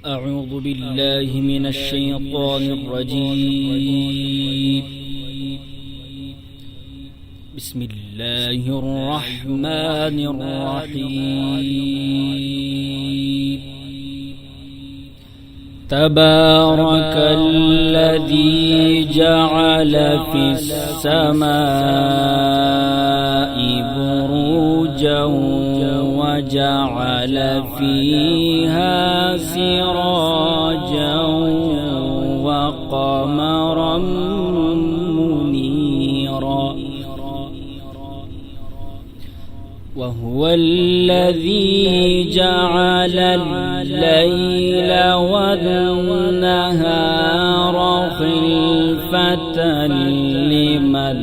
أعوذ بالله من الشيطان الرجيم. بسم الله الرحمن الرحيم. تبارك الذي جعل في السماء بروجا وجعل فيها سراجا وقمرا منيرا، وهو الذي جعل الليل والنهار خلفة لمن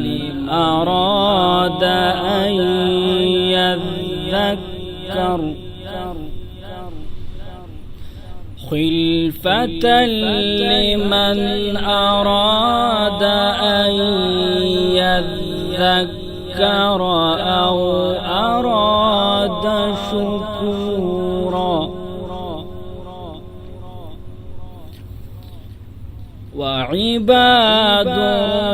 أراد أن يذكر أو أراد شكورا. وعباد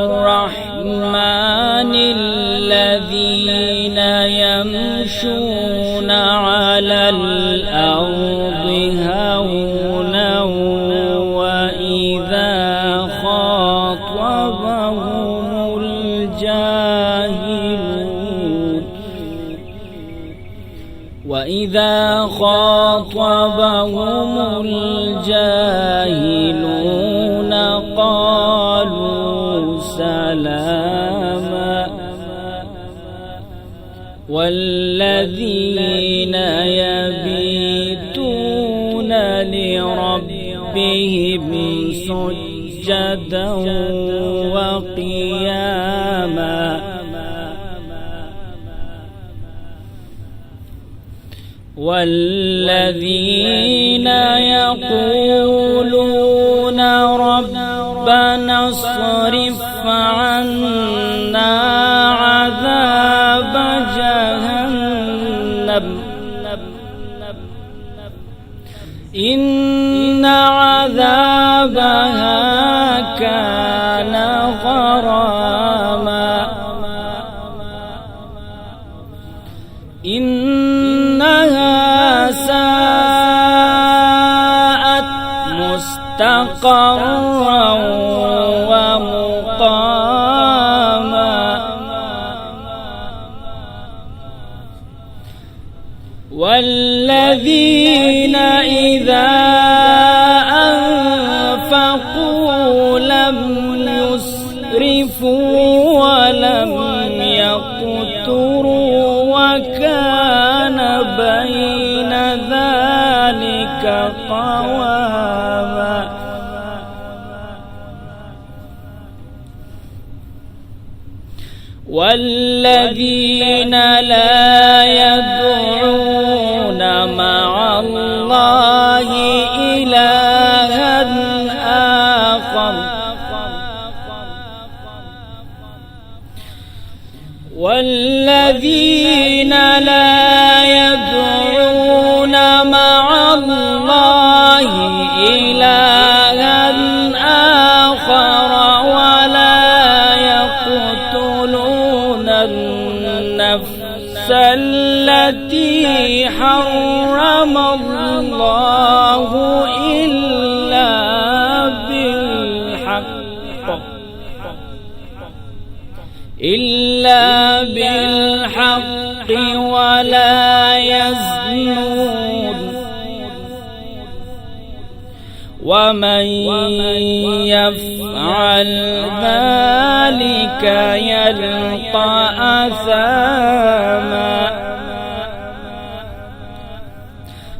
الرحمن الذين يمشون على الأرض هونا وإذا خاطبهم الجاهلون قالوا سلاما. والذين يبيتون لربهم سجدا وقياما، والذين يقولون ربنا اصرف عنا عذاب جهنم إن عذابها كان غراما، إنها ساءت مستقرا ومقاما. والذين إذا أنفقوا لم يسرفوا ولم يقتروا وكان بين ذلك قواما. والذين لا يدعون مع الله إلها آخر والذين لا يدعون مع الله إلها آخر ولا يقتلون النفس التي حرم الله إلا بالحق ولا يزنون. ومن يفعل ذلك يلقى أثاما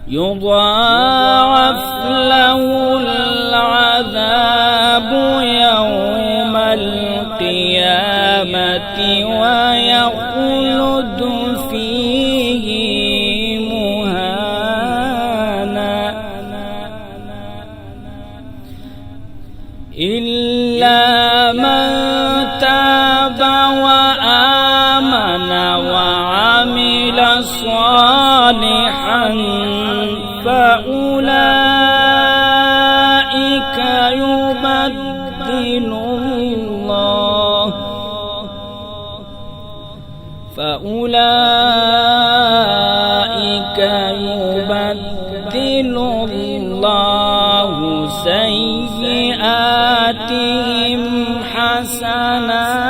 يضاعف له العذاب يوم القيامة ويخلد فيه مهانا إلا من تاب وآمن وعمل صالحا فأولئك الله سيئاتهم حسنات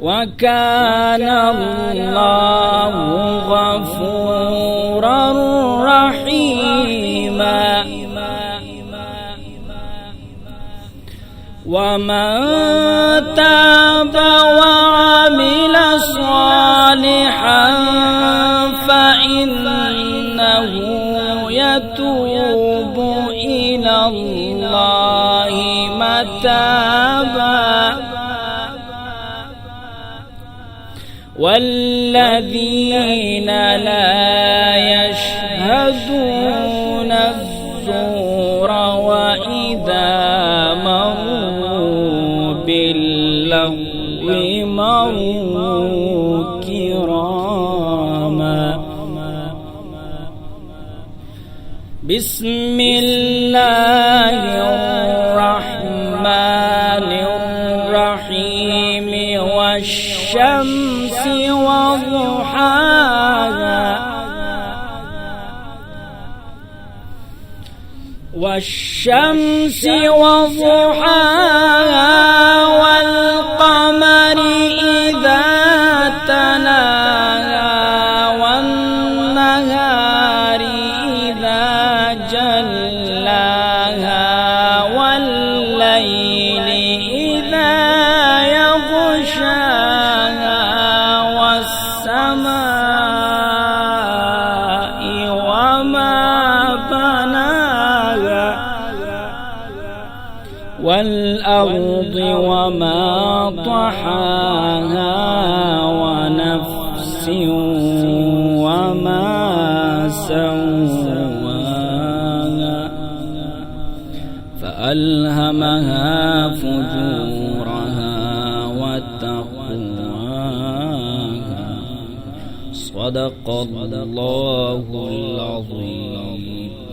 وكان الله غفورا رحيما ومن تاب وعمل صالحا فإنه يتوب إلى الله متابا والذين لا يشهدون الزور وإذا مروا باللغو مروا كراما بسم الله الرحمن الرحيم والشمس وضحاها والشمس وضحاها والقمر إذا تلاها والنهار إذا جلاها والليل إذا يغشاها والسماء وما بناها والأرض وما طحاها ونفس وما سواها فألهمها فجورها وتقواها صدق الله العظيم.